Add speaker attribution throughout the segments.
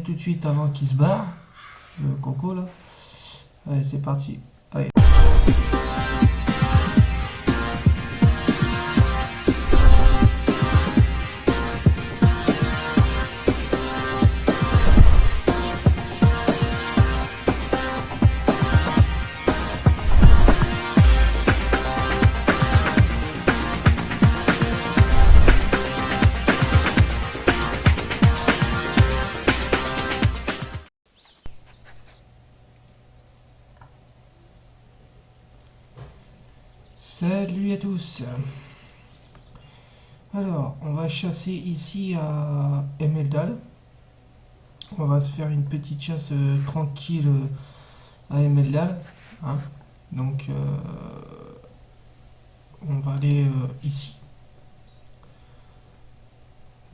Speaker 1: tout de suite avant qu'il se barre, le coco là. Allez, c'est parti. Allez. Salut à tous. Alors, on va chasser ici à Emeldal. On va se faire une petite chasse tranquille à Emeldal. Hein. Donc, on va aller ici.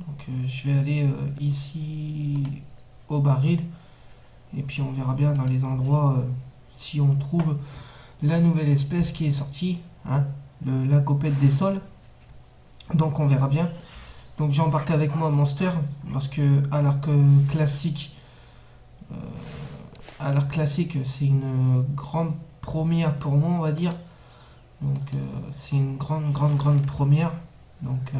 Speaker 1: Donc, je vais aller ici au baril. Et puis, on verra bien dans les endroits si on trouve la nouvelle espèce qui est sortie. Hein, la copette des sols. Donc, on verra bien. Donc j'embarque avec moi Monster parce que à l'arc classique, c'est une grande première pour moi on va dire. Donc c'est une grande première. Donc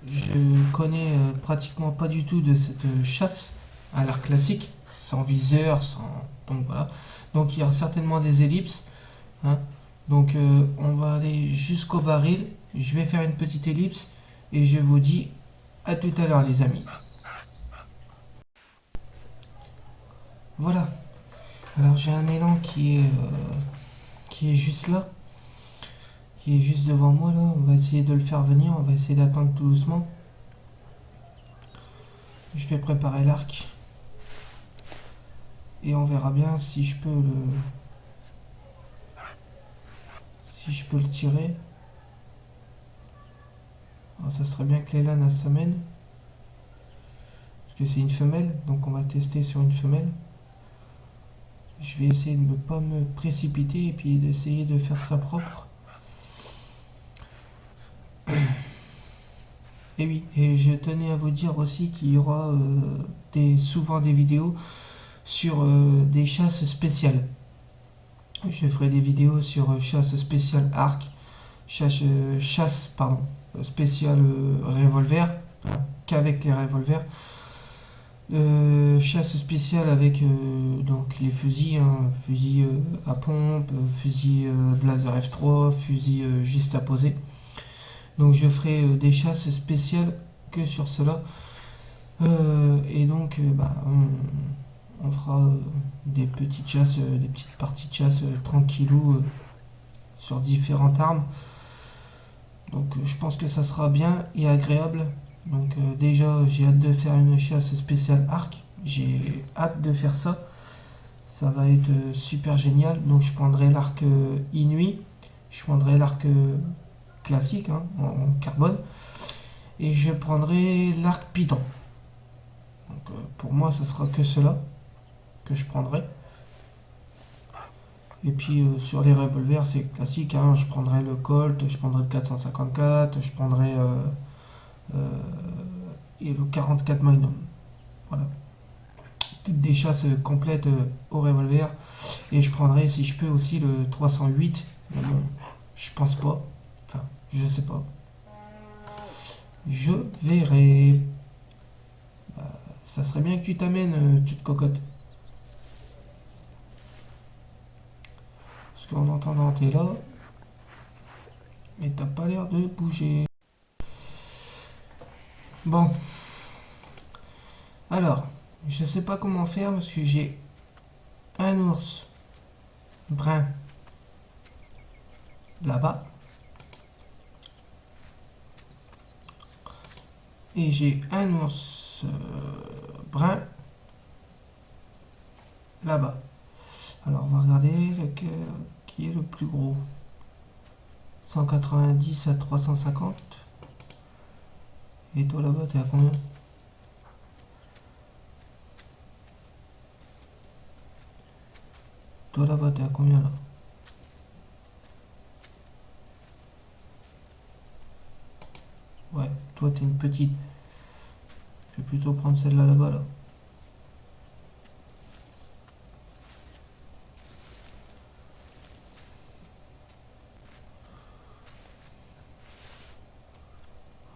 Speaker 1: je connais pratiquement pas du tout de cette chasse à l'arc classique, sans viseur, sans donc voilà. Donc il y a certainement des ellipses. Hein. Donc on va aller jusqu'au baril. Je vais faire une petite ellipse et je vous dis à tout à l'heure les amis. Voilà. Alors j'ai un élan qui est juste là. Qui est juste devant moi là. On va essayer de le faire venir. On va essayer d'attendre tout doucement. Je vais préparer l'arc. Et on verra bien si je peux le tirer. Alors ça serait bien que l'élan elle s'amène. Parce que c'est une femelle. Donc on va tester sur une femelle. Je vais essayer de ne pas me précipiter et puis d'essayer de faire ça propre. Et oui, et je tenais à vous dire aussi qu'il y aura souvent des vidéos sur des chasses spéciales. Je ferai des vidéos sur chasse spéciale arc, chasse spéciale revolver, hein, qu'avec les revolvers. Chasse spéciale avec donc les fusils, hein, fusil à pompe, fusil blazer F3, fusil juste à poser. Donc je ferai des chasses spéciales que sur cela. Et donc on fera des petites chasses, des petites parties de chasse tranquillou sur différentes armes. Donc je pense que ça sera bien et agréable. Donc déjà j'ai hâte de faire une chasse spéciale arc. J'ai hâte de faire ça. Ça va être super génial. Donc je prendrai l'arc Inuit. Je prendrai l'arc classique hein, en carbone. Et je prendrai l'arc Python. Donc pour moi ça sera que cela que je prendrai. Et puis sur les revolvers c'est classique. Hein, je prendrai le Colt, je prendrai le 454, je prendrai et le 44 Magnum. Voilà. Toutes des chasses complètes au revolver. Et je prendrai si je peux aussi le 308. Mais bon, je pense pas. Enfin, je sais pas. Je verrai. Bah, ça serait bien que tu t'amènes, petite cocotte. Parce qu'en entendant t'es là. Mais t'as pas l'air de bouger. Bon. Alors, je sais pas comment faire parce que j'ai un ours brun là-bas. Et j'ai un ours brun là-bas. Alors on va regarder lequel qui est le plus gros. 190 à 350. Et toi là-bas, t'es à combien? Toi là-bas, t'es à combien là? Ouais, toi t'es une petite. Je vais plutôt prendre celle-là là-bas là.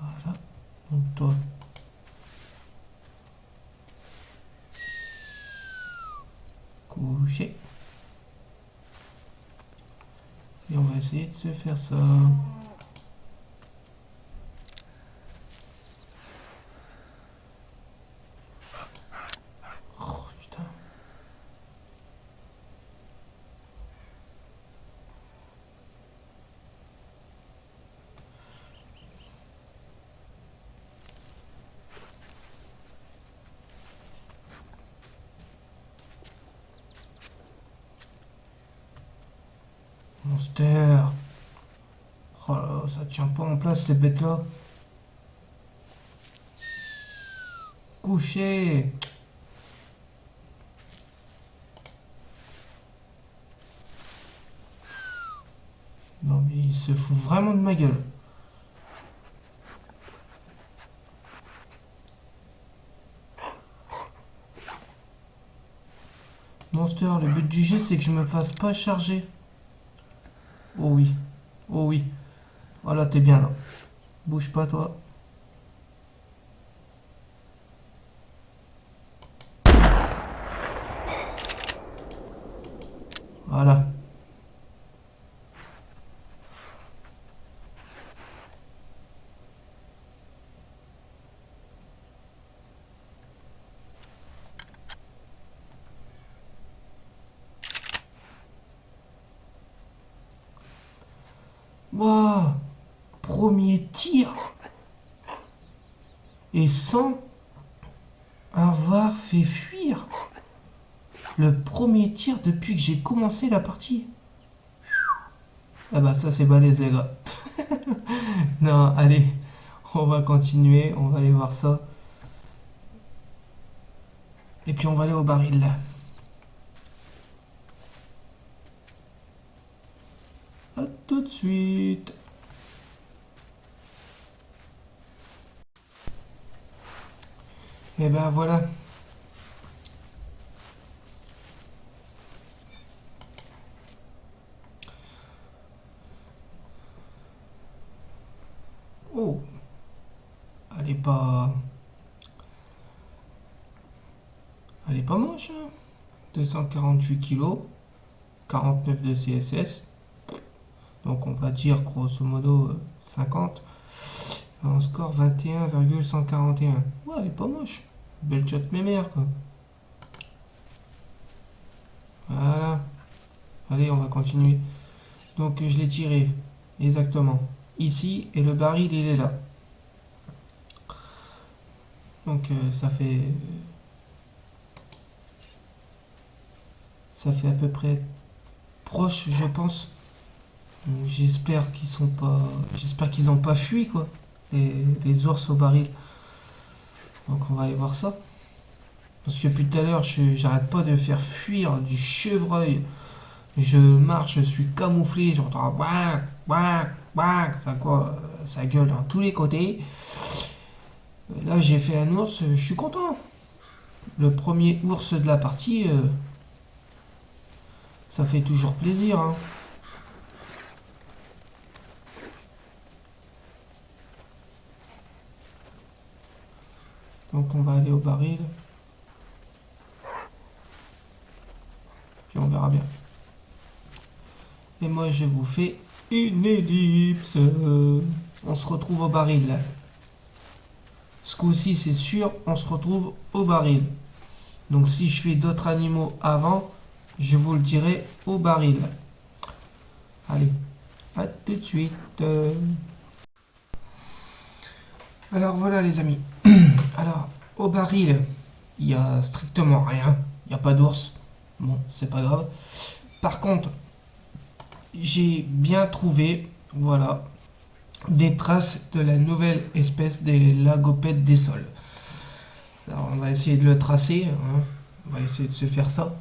Speaker 1: Voilà. Donc toi. Coucher. Et on va essayer de se faire ça. Oh putain. Monster. Oh là là, ça tient pas en place ces bêtes là. Coucher. Non mais il se fout vraiment de ma gueule. Monster, le but du jeu c'est que je me fasse pas charger. Oh oui. Oh oui. Voilà, t'es bien là. Bouge pas toi. Voilà. Waouh. Premier tir. Et sans avoir fait fuir. Le premier tir depuis que j'ai commencé la partie. Ah bah ça c'est balèze les gars. Non, allez, on va continuer, on va aller voir ça. Et puis on va aller au baril là. A tout de suite. Et ben voilà. Oh, elle est pas... Elle est pas moche, hein. 248 kilos, 49 de CSS. Donc on va dire grosso modo 50. Un score 21,141. Ouais, elle est pas moche. Belle shot mémère quoi. Voilà. Allez, on va continuer. Donc je l'ai tiré exactement ici et le baril il est là. Donc ça fait à peu près proche je pense. J'espère qu'ils ont pas fui quoi. Les ours au baril. Donc on va aller voir ça. Parce que depuis tout à l'heure j'arrête pas de faire fuir du chevreuil. Je marche, je suis camouflé, j'entends wack, wack, wack, ça quoi, ça gueule dans tous les côtés. Là j'ai fait un ours, je suis content. Le premier ours de la partie, ça fait toujours plaisir. Hein. Donc on va aller au baril. Puis on verra bien. Et moi je vous fais une ellipse. On se retrouve au baril là. Ce coup-ci c'est sûr, on se retrouve au baril. Donc si je fais d'autres animaux avant, je vous le dirai au baril. Allez, à tout de suite. Alors voilà les amis. Alors au baril, il n'y a strictement rien. Il n'y a pas d'ours. Bon, c'est pas grave. Par contre, j'ai bien trouvé, voilà, des traces de la nouvelle espèce des lagopèdes des sols. Alors on va essayer de le tracer. Hein. On va essayer de se faire ça.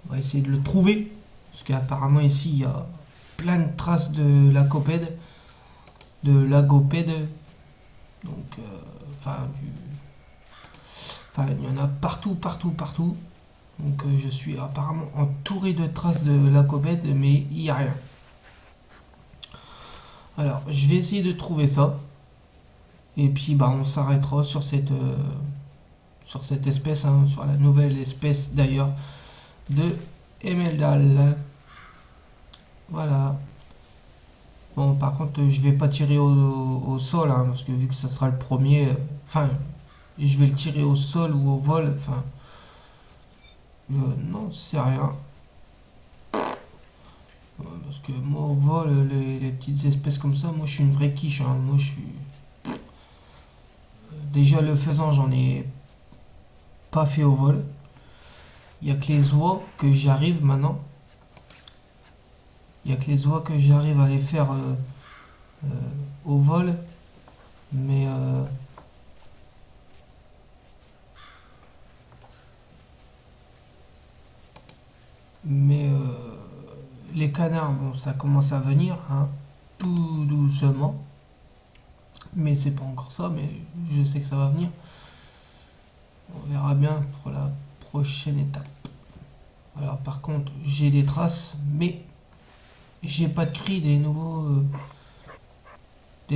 Speaker 1: On va essayer de le trouver. Parce qu'apparemment ici il y a plein de traces de lagopèdes. De lagopèdes. Donc, enfin, Enfin, il y en a partout, partout, partout. Donc je suis apparemment entouré de traces de lacobède, mais il n'y a rien. Alors, je vais essayer de trouver ça. Et puis, bah, on s'arrêtera sur cette espèce, hein, sur la nouvelle espèce d'ailleurs de Emerald. Voilà. Bon, par contre, je vais pas tirer au sol, hein, parce que vu que ça sera le premier, enfin, je vais le tirer au sol ou au vol, enfin, je n'en sais rien. Parce que moi, au vol, les petites espèces comme ça, moi, je suis une vraie quiche, hein. Moi, je suis. Déjà, le faisan, j'en ai pas fait au vol. Il y a que les oies que j'y arrive maintenant. Il y a que les oies que j'arrive à les faire euh, au vol. Mais les canards, bon, ça commence à venir, hein, tout doucement. Mais c'est pas encore ça, mais je sais que ça va venir. On verra bien pour la prochaine étape. Alors par contre, j'ai des traces, mais j'ai pas de cri des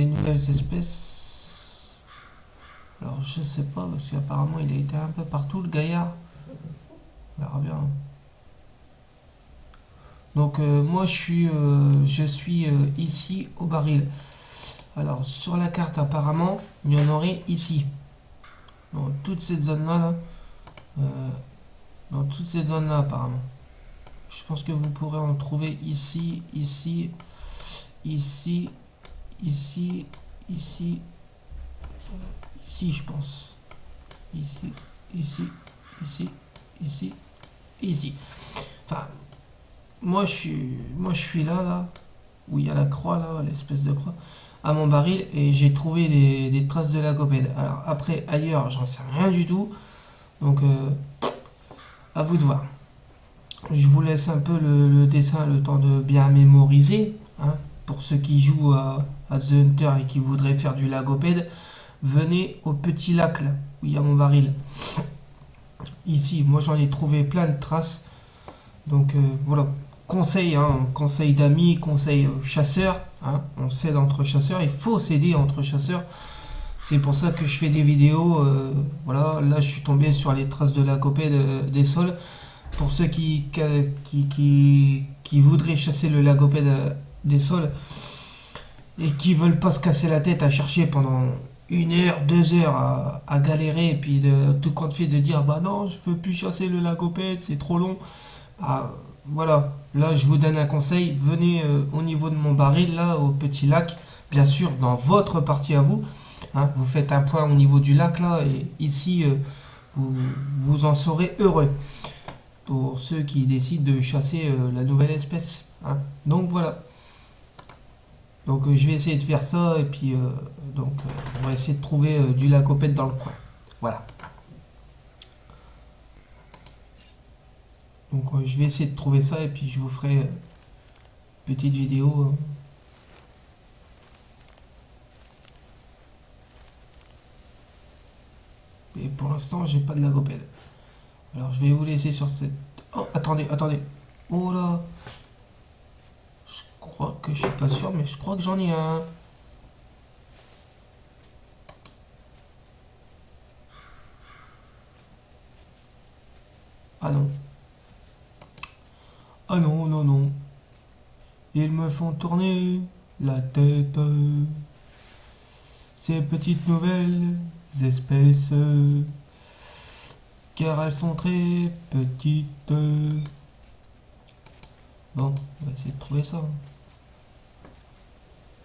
Speaker 1: nouvelles espèces. Alors je sais pas, parce qu'apparemment il a été un peu partout le gaillard. On verra bien. Donc moi je suis ici au baril. Alors sur la carte apparemment il y en aurait ici. Dans toute cette zone là, euh, dans toute cette zone là apparemment. Je pense que vous pourrez en trouver ici, ici, ici, ici, ici, ici je pense. Ici, ici, ici, ici, ici. Enfin, moi je suis là, où il y a la croix là, l'espèce de croix, à mon baril et j'ai trouvé des traces de lacopède. Alors après ailleurs, j'en sais rien du tout. Donc à vous de voir. Je vous laisse un peu le dessin, le temps de bien mémoriser, hein. Pour ceux qui jouent à The Hunter et qui voudraient faire du lagopède, venez au petit lac là, où il y a mon baril. Ici, moi j'en ai trouvé plein de traces. Donc voilà, conseil, hein, conseil d'amis, conseil chasseurs. Hein, on s'aide entre chasseurs, il faut s'aider entre chasseurs. C'est pour ça que je fais des vidéos. Voilà, là je suis tombé sur les traces de lagopède des sols. Pour ceux qui voudraient chasser le lagopède des sols et qui veulent pas se casser la tête à chercher pendant 1 heure, 2 heures à galérer et puis de tout compte fait de dire bah non je veux plus chasser le lagopède c'est trop long. Bah, voilà, là je vous donne un conseil, venez au niveau de mon baril là au petit lac, bien sûr dans votre partie à vous, hein, vous faites un point au niveau du lac là et ici vous, vous en serez heureux pour ceux qui décident de chasser la nouvelle espèce, hein. Donc voilà. Donc je vais essayer de faire ça et puis on va essayer de trouver du lacopède dans le coin. Voilà. Donc je vais essayer de trouver ça et puis je vous ferai une petite vidéo. Et pour l'instant, j'ai pas de lagopède. Alors je vais vous laisser sur cette. Oh, attendez, attendez. Oh là. Je crois que je suis pas sûr, mais je crois que j'en ai un. Ah non. Ah non, non, non. Ils me font tourner la tête. Ces petites nouvelles espèces. Car elles sont très petites. Bon, on va essayer de trouver ça, hein.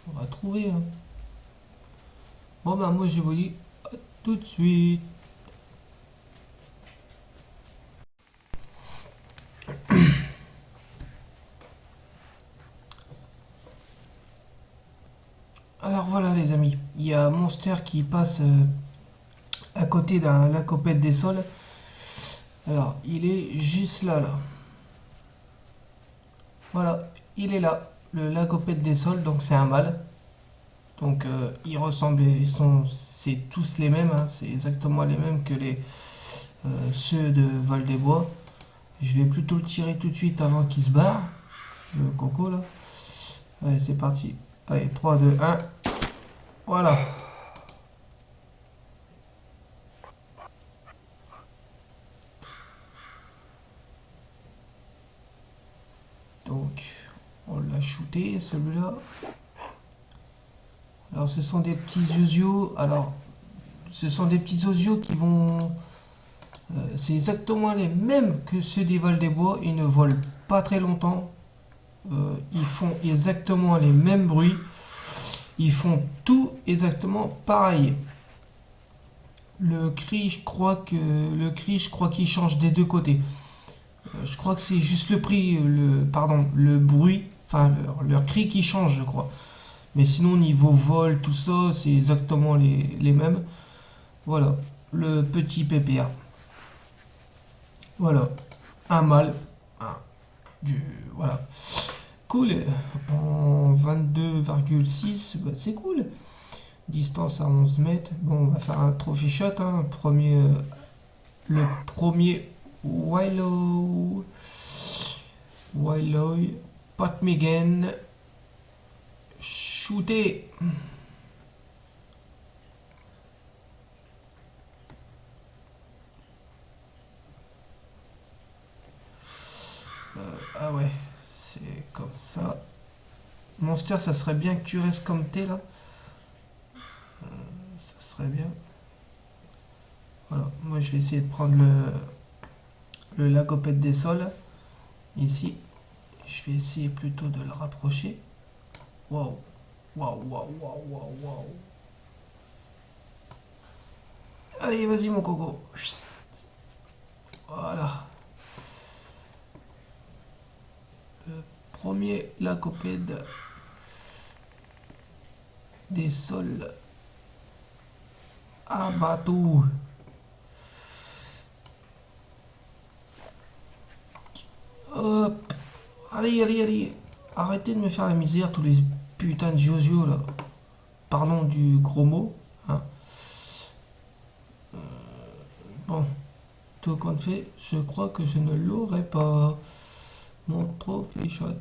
Speaker 1: On va trouver, hein. Bon, bah, moi, je vous dis à tout de suite. Alors voilà, les amis. Il y a Monster qui passe à côté d'un lacopède des sols. Alors, il est juste là, là. Voilà, il est là. Le lacopède des sols, donc c'est un mâle. Donc, ils ressemblent, c'est tous les mêmes, hein. C'est exactement les mêmes que ceux de Val-des-Bois. Je vais plutôt le tirer tout de suite avant qu'il se barre. Le coco là. Allez, c'est parti. Allez, 3, 2, 1. Voilà. Donc, on l'a shooté celui-là. Alors, ce sont des petits osios. Alors, ce sont des petits osios qui vont... c'est exactement les mêmes que ceux des Val-des-Bois. Ils ne volent pas très longtemps. Ils font exactement les mêmes bruits. Ils font tout exactement pareil. Le cri, je crois qu'il change des deux côtés. Je crois que c'est juste le bruit, enfin leur cri qui change, je crois. Mais sinon, niveau vol, tout ça, c'est exactement les mêmes. Voilà, le petit PPA. Voilà, un mâle. Voilà. Cool. En 22,6, bah, c'est cool. Distance à 11 mètres. Bon, on va faire un trophy shot. Hein. Le premier Willow. Pat Megan. Shooté. Ah ouais, c'est comme ça. Monster, ça serait bien que tu restes comme t'es là. Ça serait bien. Voilà, moi je vais essayer de prendre le lagopède des sols. Ici. Je vais essayer plutôt de le rapprocher. Waouh. Waouh. Allez, vas-y mon coco. Voilà. Le premier lagopède des sols à bateau. Hop. Allez. Arrêtez de me faire la misère, tous les putains de Jojo là. Parlons du gros mot. Hein. Bon. Tout compte fait, je crois que je ne l'aurai pas. Mon trophée shot.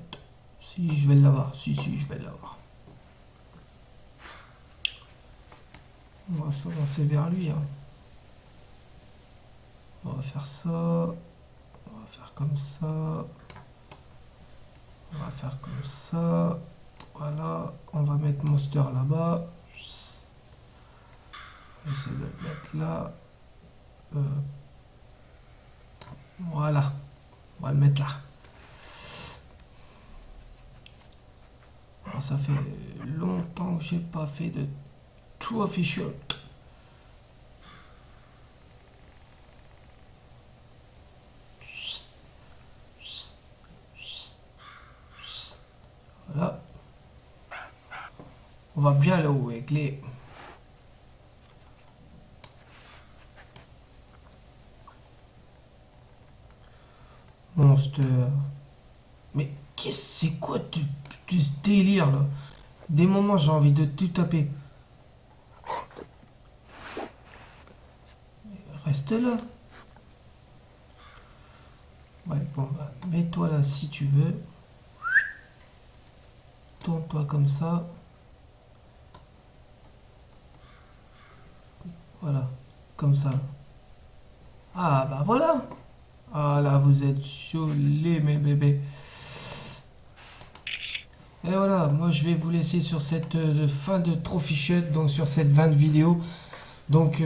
Speaker 1: Si, je vais l'avoir. Si, je vais l'avoir. On va s'avancer vers lui. Hein. On va faire ça. On va faire comme ça. On va faire comme ça. Voilà. On va mettre Monster là-bas. On va essayer de le mettre là. Voilà. On va le mettre là. Alors, ça fait longtemps que j'ai pas fait de trophy shot. Voilà. On va bien là-haut avec les... Monster. Mais c'est quoi ce délire là? Des moments j'ai envie de tout taper. Reste là. Ouais, bon bah mets-toi là si tu veux. Tourne-toi comme ça. Voilà. Comme ça. Ah bah voilà. Ah là vous êtes jolis mes bébés. Et voilà, moi je vais vous laisser sur cette fin de Trophy Shot, donc sur cette 20 vidéo. Donc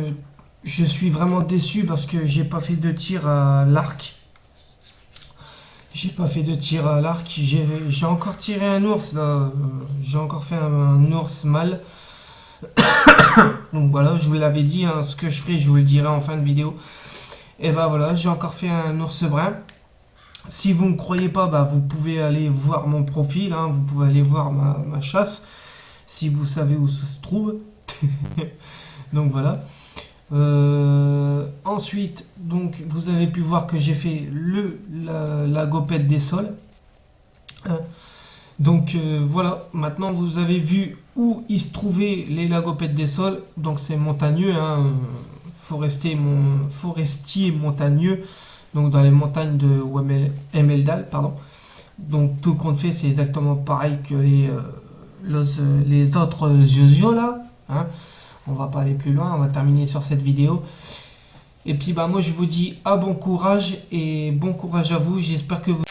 Speaker 1: je suis vraiment déçu parce que j'ai pas fait de tir à l'arc. J'ai pas fait de tir à l'arc. J'ai encore tiré un ours là. J'ai encore fait un ours mâle. Donc voilà, je vous l'avais dit, hein, ce que je ferai, je vous le dirai en fin de vidéo. Et bah voilà, j'ai encore fait un ours brun. Si vous ne croyez pas, bah, vous pouvez aller voir mon profil, hein, vous pouvez aller voir ma chasse, si vous savez où ça se trouve. Donc voilà. Ensuite, donc, vous avez pu voir que j'ai fait la gopette des sols. Hein. Donc voilà, maintenant vous avez vu où il se trouvait les lagopettes des sols. Donc c'est montagneux, hein, forestier montagneux, donc dans les montagnes de Emeldal, pardon. Donc tout compte fait, c'est exactement pareil que les autres Jojo là. Hein. On va pas aller plus loin, on va terminer sur cette vidéo. Et puis bah moi je vous dis à bon courage et bon courage à vous. J'espère que vous